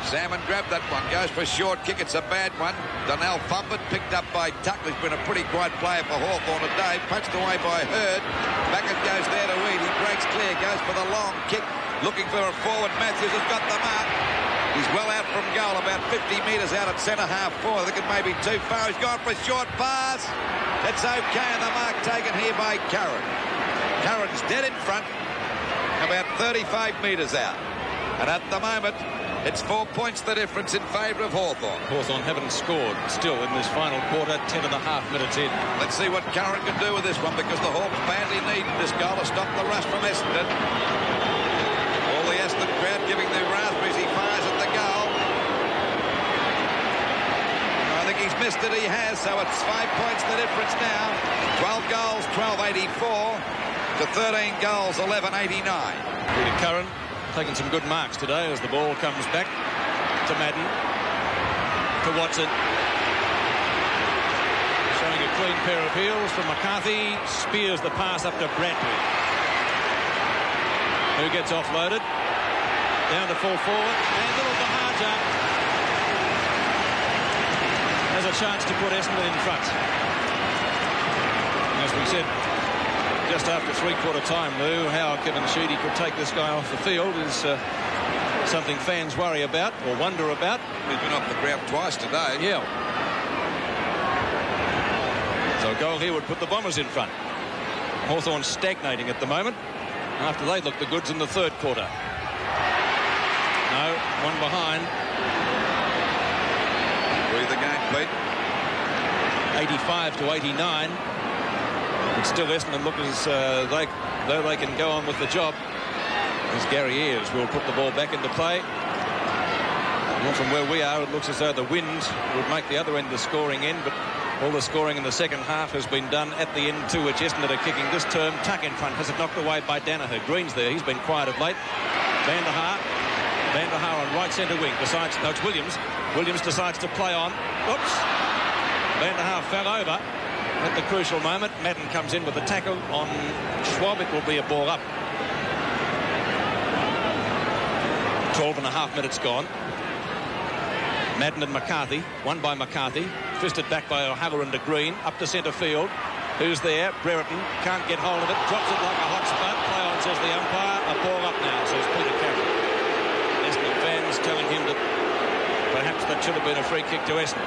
Salmon grabbed that one, goes for a short kick. It's a bad one. Donnell fumbled, picked up by Tuck, who's been a pretty quiet player for Hawthorn today. Punched away by Hurd. Back it goes there to Reid. He breaks clear, goes for the long kick, looking for a forward. Matthews has got the mark. He's well out from goal, about 50 metres out at centre half forward. I think it may be too far. He's gone for a short pass. It's okay, and the mark taken here by Curran. Curran's dead in front, about 35 metres out. And at the moment, it's 4 points the difference in favour of Hawthorn. Hawthorn haven't scored still in this final quarter, 10.5 minutes in. Let's see what Curran can do with this one, because the Hawks badly need this goal to stop the rush from Essendon. All the Essendon crowd giving the raspberries. He fires at the goal. I think he's missed it. He has, so it's 5 points the difference now. 12 goals, 12.84 to 13 goals, 11.89. Peter Curran taking some good marks today as the ball comes back to Madden, to Watson. Showing a clean pair of heels from McCarthy. Spears the pass up to Bradley, who gets offloaded. Down to full forward. And little Bahaja has a chance to put Essendon in front. As we said, just after three-quarter time, Lou, how Kevin Sheedy could take this guy off the field is something fans worry about or wonder about. He's been off the ground twice today. Yeah. So a goal here would put the Bombers in front. Hawthorn stagnating at the moment after they looked the goods in the third quarter. No, one behind. Breathe again, Pete. 85 to 89. But still Essendon look as though they can go on with the job, as Gary Ayres will put the ball back into play. And from where we are, it looks as though the wind would make the other end the scoring end, but all the scoring in the second half has been done at the end to which Essendon are kicking this term. Tuck in front, has it knocked away by Danaher. Green's there, he's been quiet of late. Van der Haar on right centre wing decides, no, it's Williams. Williams decides to play on. Oops. Van der Haar fell over at the crucial moment. Madden comes in with a tackle on Schwab. It will be a ball up. 12.5 minutes gone. Madden and McCarthy, won by McCarthy, fisted back by O'Halloran to Green, up to centre field. Who's there? Brereton can't get hold of it, drops it like a hot spud. Play on, says the umpire. A ball up now, says Peter Carroll. Essendon fans telling him that perhaps that should have been a free kick to Essendon.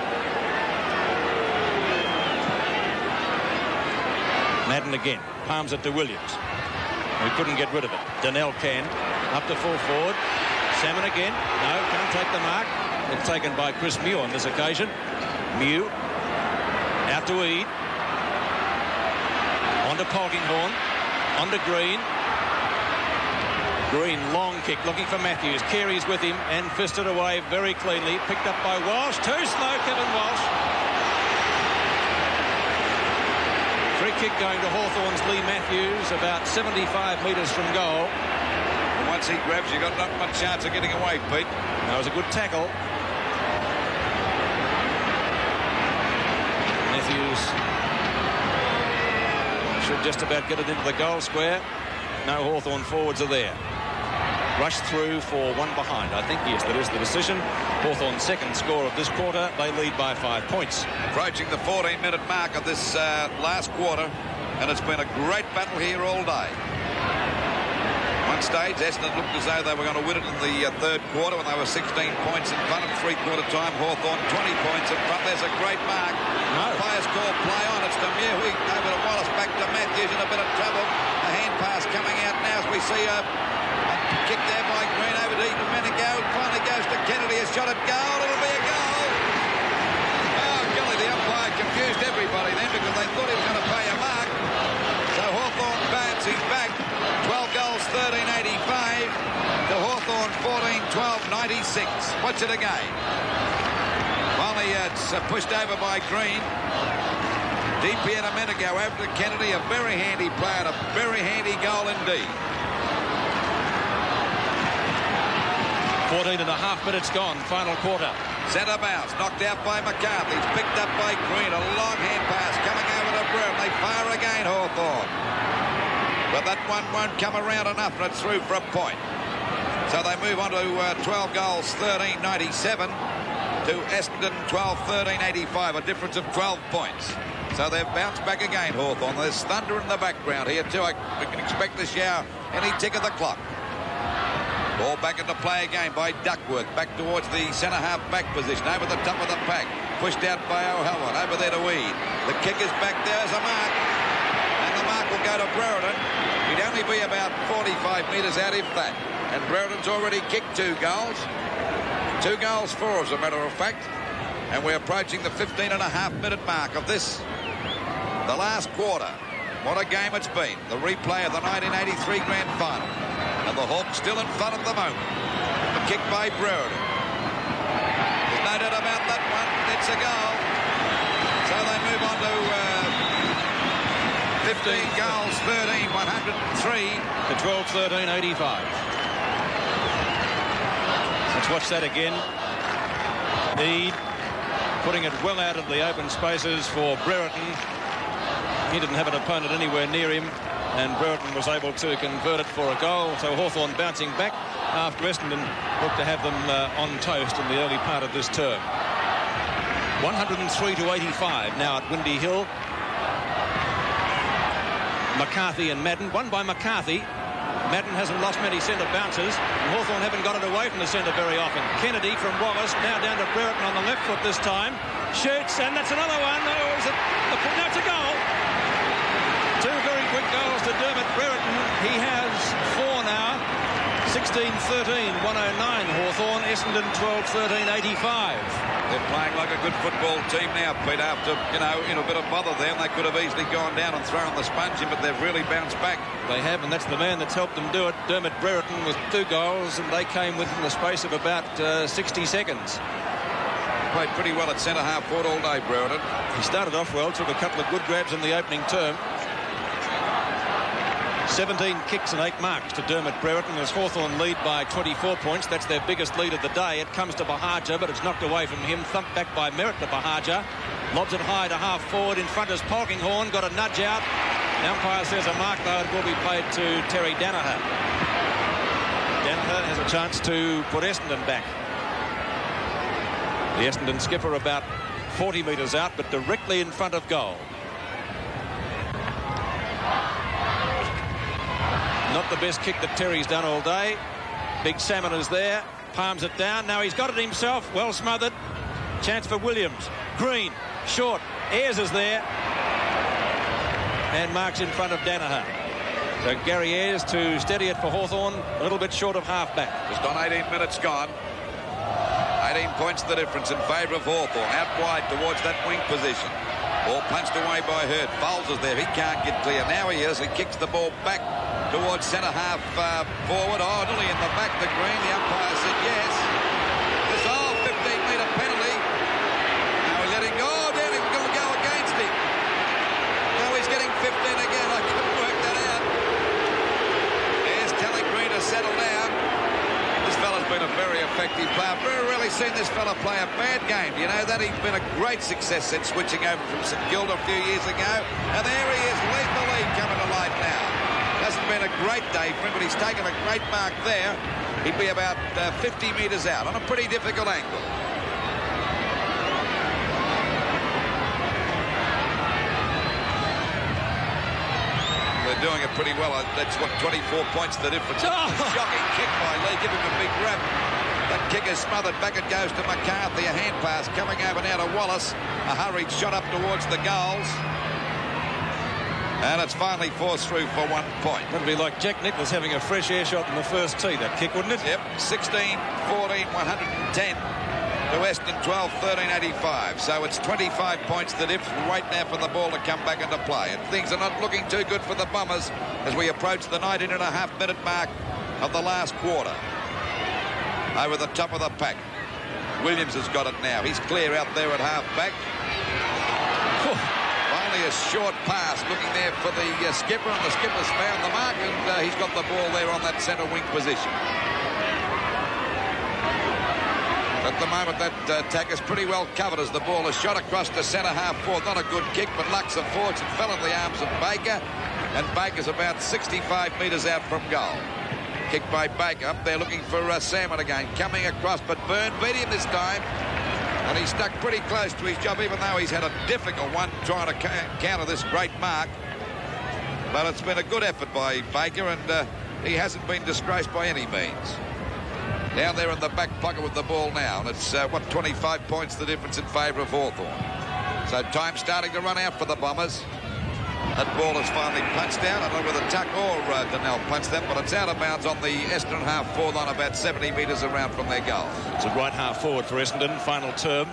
Madden again, palms it to Williams. We couldn't get rid of it. Donnell can, up to full forward. Salmon again, no, can't take the mark. It's taken by Chris Mew on this occasion. Mew, out to Eade. On to Polkinghorne, on to Green. Green, long kick, looking for Matthews. Carey's with him and fisted away very cleanly. Picked up by Walsh, too slow, Kevin Walsh. Free kick going to Hawthorn's Leigh Matthews, about 75 metres from goal. And once he grabs, you've got not much chance of getting away, Pete. That was a good tackle. Matthews should just about get it into the goal square. No Hawthorn forwards are there. Rush through for one behind. I think, yes, that is the decision. Hawthorn's second score of this quarter. They lead by 5 points. Approaching the 14-minute mark of this last quarter, and it's been a great battle here all day. One stage, Essendon looked as though they were going to win it in the third quarter when they were 16 points in front. At three-quarter time, Hawthorn 20 points in front. There's a great mark. No. Players call play on. It's Demuhi over to Wallace, back to Matthews in a bit of trouble. A hand pass coming out now as we see a kick there by Green over to Eaton Menegow. Finally goes to Kennedy. A shot at goal. It'll be a goal. Oh, golly, the umpire confused everybody then because they thought he was going to pay a mark. So Hawthorn bounces back. 12 goals, 13.85 to Hawthorn 14-12-96. Watch it again. Finally, it's pushed over by Green. Deep here to Menegow over to Kennedy. A very handy play and a very handy goal indeed. 14.5 minutes gone, final quarter. Centre bounce, knocked out by McCarthy. It's picked up by Green. A long hand pass coming over to Brereton. They fire again, Hawthorn. But that one won't come around enough, and it's through for a point. So they move on to 12 goals, 13.97 to Essendon, 12-13.85, a difference of 12 points. So they've bounced back again, Hawthorn. There's thunder in the background here too. We can expect the shower any tick of the clock. Ball back into play again by Duckworth. Back towards the centre-half back position. Over the top of the pack. Pushed out by O'Halloran. Over there to Weed. The kick is back. There's a mark. And the mark will go to Brereton. He'd only be about 45 metres out, if that. And Brereton's already kicked 2 goals. 2 goals for, as a matter of fact. And we're approaching the 15.5-minute mark of this, the last quarter. What a game it's been. The replay of the 1983 Grand Final. And the Hawks still in front at the moment. The kick by Brereton. There's no doubt about that one. It's a goal. So they move on to 15 goals, 13, 103. To 12-13-85. Let's watch that again. Eade putting it well out of the open spaces for Brereton. He didn't have an opponent anywhere near him, and Brereton was able to convert it for a goal. So Hawthorn bouncing back after Essendon looked to have them on toast in the early part of this term. 103-85 now at Windy Hill. McCarthy and Madden, won by McCarthy. Madden hasn't lost many centre bounces, and Hawthorn haven't got it away from the centre very often. Kennedy from Wallace, now down to Brereton on the left foot this time. Shoots, and that's another one. Oh, is it? No, it's a goal. 2 very quick goals to Dermott. Brereton, he has 4 now. 16-13, 109 Hawthorn. Essendon 12-13-85. They're playing like a good football team now, Pete, after, in a bit of bother there, and they could have easily gone down and thrown the sponge in, but they've really bounced back. They have, and that's the man that's helped them do it. Dermott Brereton with 2 goals, and they came within the space of about 60 seconds. Played pretty well at centre-half forward all day, Brereton. He started off well, took a couple of good grabs in the opening term. 17 kicks and 8 marks to Dermott Brereton as Hawthorn lead by 24 points. That's their biggest lead of the day. It comes to Bahaja, but it's knocked away from him. Thumped back by Merritt to Bahaja. Lobs it high to half forward. In front is Polkinghorne. Got a nudge out. The umpire says a mark, though. It will be played to Terry Danaher. Danaher has a chance to put Essendon back. The Essendon skipper about 40 metres out, but directly in front of goal. Not the best kick that Terry's done all day. Big Salmon is there. Palms it down. Now he's got it himself. Well smothered. Chance for Williams. Green. Short. Ayres is there. And marks in front of Danaher. So Gary Ayres to steady it for Hawthorn. A little bit short of half-back. Just on 18 minutes gone. 18 points the difference in favour of Hawthorn. Out wide towards that wing position. Ball punched away by Hurd. Fowles is there. He can't get clear. Now he is. He kicks the ball back towards centre-half forward. Oh, nearly in the back, the green. The umpire said yes. This 15-metre penalty. Now we let him go. Down, he's going to go against him. No, he's getting 15 again. I couldn't work that out. There's telling Green to settle down. This fella's been a very effective player. I've never really seen this fella play a bad game. You know that? He's been a great success since switching over from St Kilda a few years ago. And there he is, lead the lead coming to light now. Hasn't been a great day for him, but he's taken a great mark there. He'd be about 50 metres out on a pretty difficult angle. They're doing it pretty well. That's what, 24 points the difference. Oh. Shocking kick by Leigh. Give him a big grab. That kick is smothered. Back it goes to McCarthy. A hand pass coming over now to Wallace. A hurried shot up towards the goals. And it's finally forced through for 1 point. That'd be like Jack Nicklaus having a fresh air shot in the first tee, that kick, wouldn't it? Yep, 16-14, 110 to Essendon, 12-13-85. So it's 25 points the difference. Wait now for the ball to come back into play. And things are not looking too good for the Bombers as we approach the 19.5-minute mark of the last quarter. Over the top of the pack. Williams has got it now. He's clear out there at half-back. Finally a short pass looking there for the skipper, and the skipper's found the mark, and he's got the ball there on that centre wing position. At the moment that attack is pretty well covered as the ball is shot across to centre half forward. Not a good kick, but luck's of fortune fell in the arms of Baker, and Baker's about 65 metres out from goal. Kick by Baker. Up there looking for Salmon again. Coming across, but Byrne beat him this time. And he stuck pretty close to his job, even though he's had a difficult one trying to counter this great mark. But it's been a good effort by Baker, and he hasn't been disgraced by any means. Down there in the back pocket with the ball now. And it's, 25 points the difference in favour of Hawthorn. So time starting to run out for the Bombers. That ball is finally punched out. I don't know whether Tuck or Donnell punched that, but it's out of bounds on the Essendon half forward line, about 70 metres around from their goal. It's a right half forward for Essendon. Final term.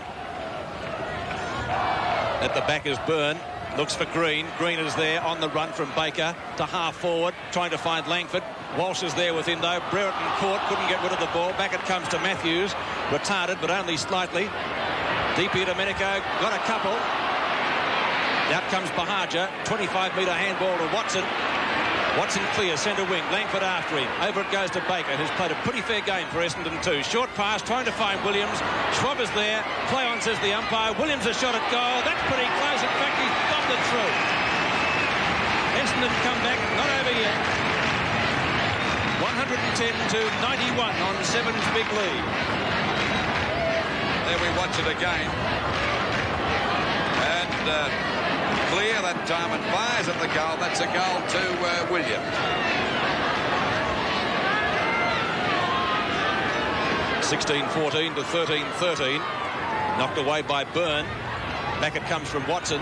At the back is Byrne. Looks for Green. Green is there on the run from Baker to half forward, trying to find Langford. Walsh is there with him though. Brereton caught, couldn't get rid of the ball. Back it comes to Matthews. Retarded, but only slightly. Deep here, Domenico got a couple. Out comes Bahaja. 25-metre handball to Watson. Watson clear, centre wing. Langford after him. Over it goes to Baker, who's played a pretty fair game for Essendon too. Short pass, trying to find Williams. Schwab is there. Play on, says the umpire. Williams a shot at goal. That's pretty close. In fact, he's bombed it through. Essendon come back, not over yet. 110 to 91 on Seven's big lead. There we watch it again. And clear that time and fires at the goal. That's a goal to Williams. 16-14 to 13-13. Knocked away by Byrne. Back it comes from Watson.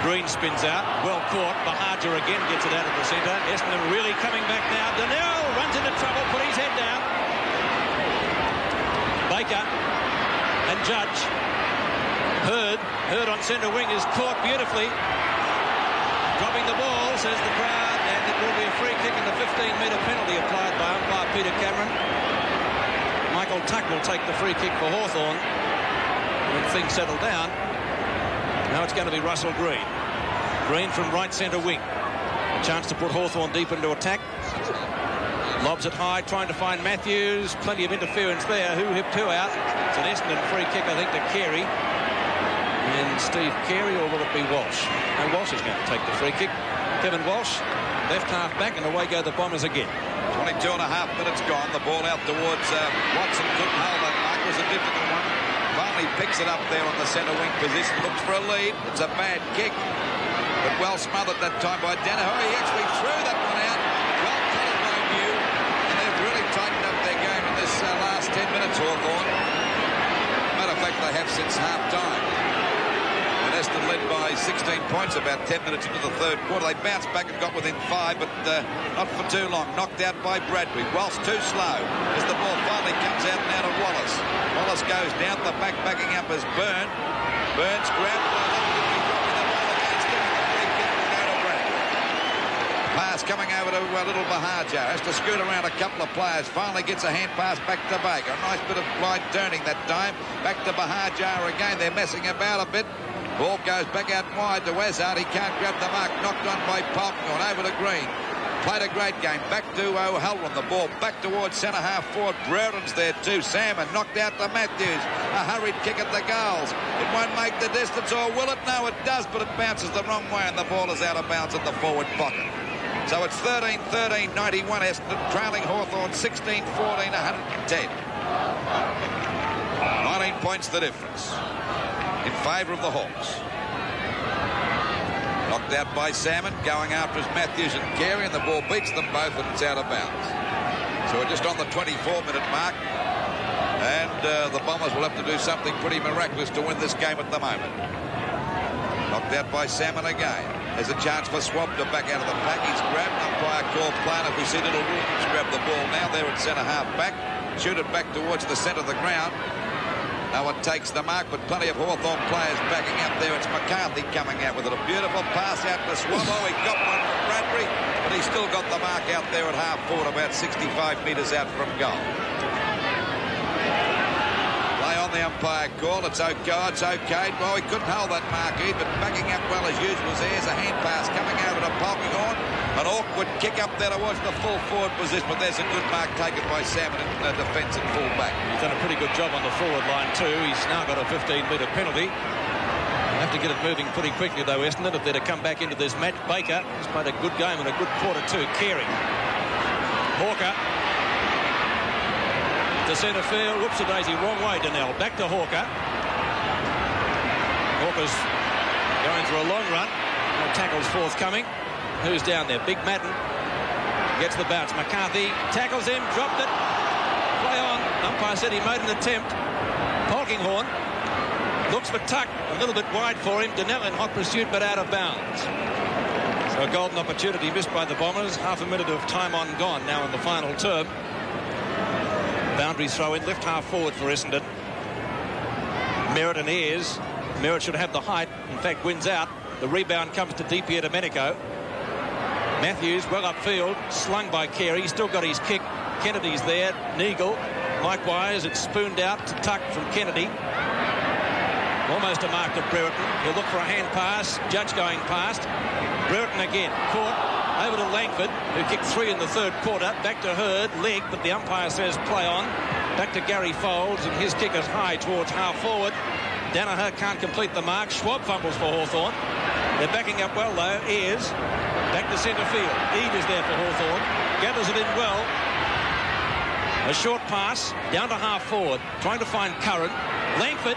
Green spins out. Well caught. Bahaja again gets it out of the centre. Essendon really coming back now. Donnell runs into trouble. Put his head down. Baker and Judge. Hurd on centre wing is caught beautifully. Dropping the ball, says the crowd, and it will be a free kick and a 15-metre penalty applied by umpire Peter Cameron. Michael Tuck will take the free kick for Hawthorn when things settle down. Now it's going to be Russell Green. Green from right centre wing. A chance to put Hawthorn deep into attack. Lobs it high, trying to find Matthews. Plenty of interference there. Who hipped who out? It's an Essendon free kick, I think, to Carey. And Steve Carey, or will it be Walsh? And Walsh is going to take the free kick. Kevin Walsh, left half back, and away go the Bombers again. 22 and a half minutes gone. The ball out towards Watson. Couldn't hold that mark. It was a difficult one. Finally picks it up there on the centre wing position. Looks for a lead. It's a bad kick, but well smothered that time by Danaher. He actually threw that one out. Well collared by Mew, and they've really tightened up their game in this last 10 minutes, Hawthorn. Matter of fact, they have since half-time. Essendon led by 16 points about 10 minutes into the third quarter. They bounced back and got within 5, but not for too long. Knocked out by Bradbury. Whilst too slow as the ball finally comes out now to Wallace. Wallace goes down the back, backing up as Byrne. Byrne's grabbed by the ball against him. The free kick will go to Bradbury. Pass coming over to little Bahaja. Has to scoot around a couple of players. Finally gets a hand pass back to Baker. A nice bit of wide turning that time. Back to Bahaja again. They're messing about a bit. Ball goes back out wide to Wezard. He can't grab the mark. Knocked on by Polknor. Over to Green. Played a great game. Back to O'Halloran. The ball back towards centre half forward. Brereton's there too. Salmon knocked out to Matthews. A hurried kick at the goals. It won't make the distance, or will it? No, it does, but it bounces the wrong way, and the ball is out of bounds at the forward pocket. So it's 13-13, 91 Essendon, trailing Hawthorn 16-14, 110. 19 points the difference in favour of the Hawks. Knocked out by Salmon, going after his Matthews and Carey, and the ball beats them both, and it's out of bounds. So we're just on the 24-minute mark, and the Bombers will have to do something pretty miraculous to win this game at the moment. Knocked out by Salmon again. There's a chance for Swab to back out of the pack. He's grabbed umpire call plan. If we see little Williams grab the ball now, there at centre half back. Shoot it back towards the centre of the ground. No one takes the mark, but plenty of Hawthorn players backing up there. It's McCarthy coming out with it. A beautiful pass out to Swab. Oh, he got one from Bradbury, but he's still got the mark out there at half forward, about 65 metres out from goal. Play on the umpire call. It's okay. It's okay. Well, he couldn't hold that mark, but backing up well as usual. There's a hand pass coming over to Polkinghorn. An awkward kick up there towards the full forward position, but there's a good mark taken by Salmon in defence and full back. He's done a pretty good job on the forward line too. He's now got a 15-metre penalty. They'll have to get it moving pretty quickly though, Essendon, if they're to come back into this match. Baker has played a good game and a good quarter too. Carey. Hawker to centre field. Whoops-a-daisy, wrong way, Donnell. Back to Hawker. Hawker's going for a long run. No tackles forthcoming. Who's down there? Big Madden gets the bounce. McCarthy tackles him, dropped it. Play on. Umpire said he made an attempt. Polkinghorne looks for Tuck. A little bit wide for him. Donnell in hot pursuit, but out of bounds. So a golden opportunity missed by the Bombers. Half a minute of time on gone now in the final term. Boundary throw in, left half forward for Essendon. Merritt and Ayres. Merritt should have the height. In fact, wins out. The rebound comes to DP Domenico. Matthews well upfield, slung by Carey. Still got his kick. Kennedy's there. Neagle. Likewise, it's spooned out to Tuck from Kennedy. Almost a mark to Brereton. He'll look for a hand pass. Judge going past. Brereton again. Caught. Over to Langford, who kicked 3 in the third quarter. Back to Hurd. Leg, but the umpire says play on. Back to Gary Folds, and his kick is high towards half forward. Danaher can't complete the mark. Schwab fumbles for Hawthorn. They're backing up well, though. Ayres back to centre field. Eade is there for Hawthorn. Gathers it in well. A short pass down to half forward. Trying to find Curran. Langford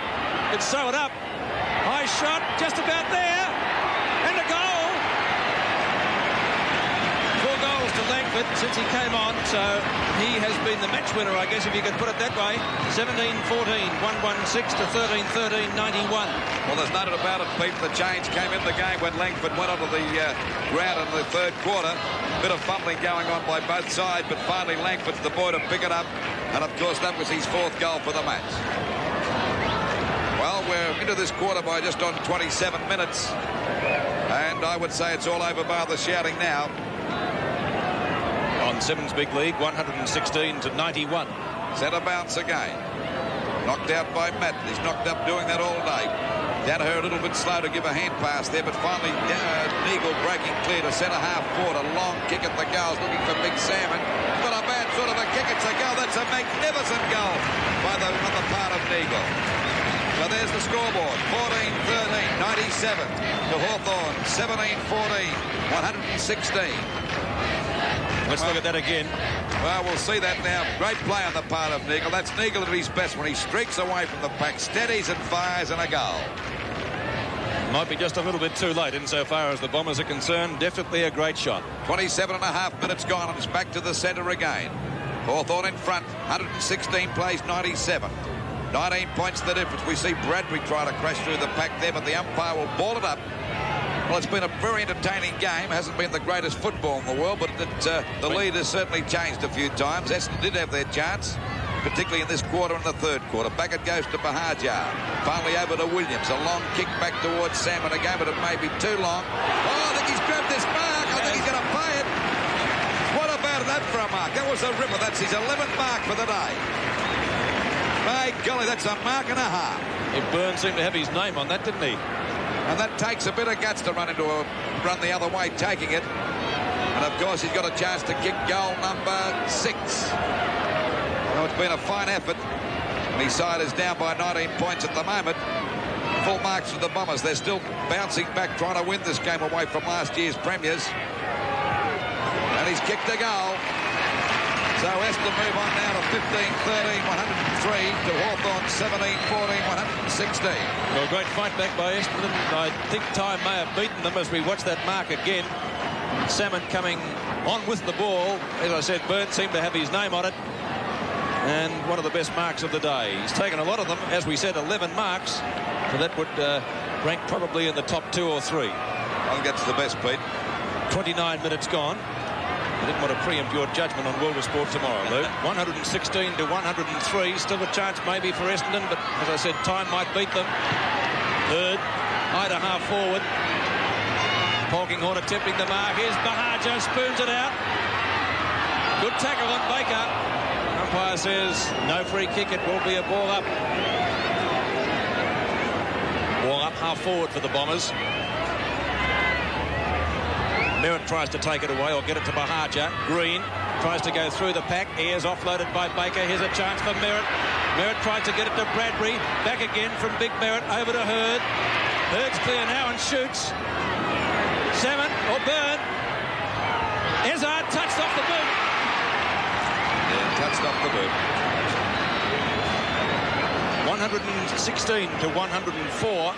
could sew it up. High shot, just about there. And a goal. 4 goals to Langford since he came on. So he has been the match winner, I guess, if you could put it that way. 17-14, 116 to 13-13, 91. Well, there's no doubt about it, Pete. The change came in the game when Langford went onto the ground in the third quarter. Bit of fumbling going on by both sides, but finally Langford's the boy to pick it up. And, of course, that was his 4th goal for the match. Well, we're into this quarter by just on 27 minutes. And I would say it's all over bar the shouting now. On Sevens Big League, 116 to 91. Centre bounce again. Knocked out by Matt. He's knocked up doing that all day. Danaher a little bit slow to give a hand pass there, but finally Neagle breaking clear to centre half forward. A long kick at the goals, looking for Big Salmon. Got a bad sort of a kick. It's a goal. That's a magnificent goal on the part of Neagle. So there's the scoreboard. 14-13, 97 to Hawthorn. 17-14, 116. Let's look at that again. Well, we'll see that now. Great play on the part of Neagle. That's Neagle at his best when he streaks away from the pack, steadies and fires, and a goal. Might be just a little bit too late insofar as the Bombers are concerned. Definitely a great shot. 27.5 minutes gone, and it's back to the centre again. Hawthorn in front. 116 plays 97. 19 points the difference. We see Bradbury try to crash through the pack there, but the umpire will ball it up. Well, it's been a very entertaining game. Hasn't been the greatest football in the world, but the lead has certainly changed a few times. Essendon did have their chance, particularly in this quarter and the third quarter. Back it goes to Bahajar. Finally over to Williams. A long kick back towards Salmon again, but it may be too long. Oh, I think he's grabbed this mark. I think he's going to play it. What about that for a mark? That was a ripper. That's his 11th mark for the day. My golly, that's a mark and a half. Burns seemed to have his name on that, didn't he? And that takes a bit of guts to run the other way, taking it. And, of course, he's got a chance to kick goal number 6. Now, it's been a fine effort. And his side is down by 19 points at the moment. Full marks for the Bombers. They're still bouncing back, trying to win this game away from last year's premiers. And he's kicked a goal. So Essendon move on now to 15-13, 103 to Hawthorn 17-14, 116. Well, great fight back by Essendon. I think time may have beaten them as we watch that mark again. Salmon coming on with the ball. As I said, Burns seemed to have his name on it. And one of the best marks of the day. He's taken a lot of them. As we said, 11 marks. So that would rank probably in the top 2 or 3. I think that's the best, Pete. 29 minutes gone. I didn't want to preempt your judgment on World of Sport tomorrow, Lou. 116 to 103. Still a chance maybe for Essendon, but as I said, time might beat them. Third, high to half forward. Polkinghorne attempting the mark. Here's Bahajar, spoons it out. Good tackle on Baker. Umpire says no free kick. It will be a ball up. Ball up half forward for the Bombers. Merritt tries to take it away or get it to Bahajar. Green tries to go through the pack. Ayres offloaded by Baker. Here's a chance for Merritt. Merritt tries to get it to Bradbury. Back again from Big Merritt over to Hurd. Hurd's clear now and shoots. Salmon or Byrne. Izzard touched off the boot. Yeah, touched off the boot. 116 to 104.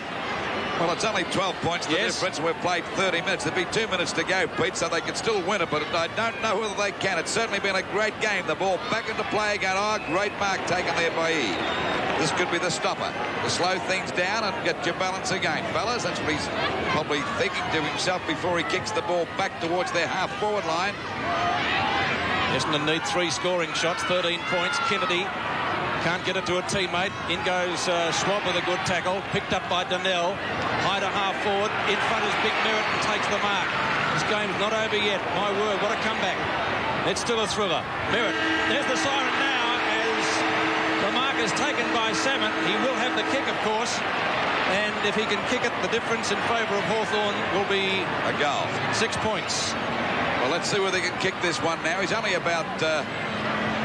Well, it's only 12 points the difference. We've played 30 minutes. There'll be 2 minutes to go, Pete, so they can still win it, but I don't know whether they can. It's certainly been a great game. The ball back into play again. Oh, great mark taken there by E. This could be the stopper to slow things down and get your balance again. Fellas, that's what he's probably thinking to himself before he kicks the ball back towards their half-forward line. Essendon need 3 scoring shots, 13 points. Kennedy can't get it to a teammate. In goes Schwab with a good tackle. Picked up by Donnell. High to half forward. In front is Big Merritt and takes the mark. This game's not over yet. My word, what a comeback. It's still a thriller. Merritt. There's the siren now as the mark is taken by Salmon. He will have the kick, of course. And if he can kick it, the difference in favour of Hawthorn will be a goal. 6 points. Well, let's see whether they can kick this one now. He's only about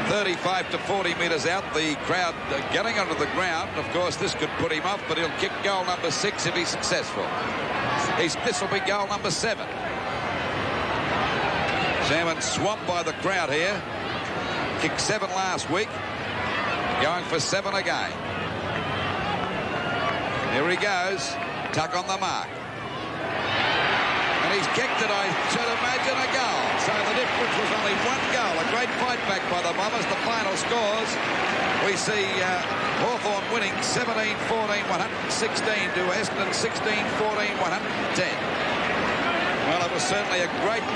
35 to 40 metres out. The crowd getting onto the ground. Of course, this could put him off, but he'll kick goal number 6 if he's successful. This will be goal number 7. Salmon swamped by the crowd here. Kicked 7 last week. Going for 7 again. Here he goes. Tuck on the mark. And he's kicked it, I should imagine, a goal. So the difference was only 1 goal. A great fight back by the Bombers. The final scores, we see Hawthorn winning 17-14, 116 to Essendon 16-14, 110. Well, it was certainly a great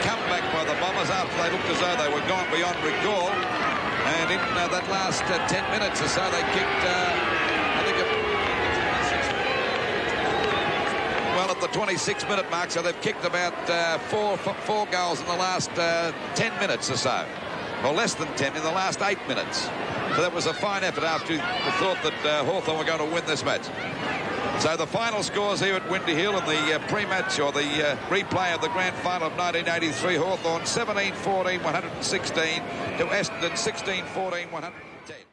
comeback by the Bombers after they looked as though they were gone beyond recall. And in that last 10 minutes or so, they kicked, I think, well, at the 26-minute mark, so they've kicked about 4 goals in the last 10 minutes or so. Or less than 10 in the last 8 minutes. So that was a fine effort after you thought that Hawthorn were going to win this match. So the final scores here at Windy Hill in the pre-match or the replay of the grand final of 1983, Hawthorn 17-14, 116 to Essendon 16-14, 110.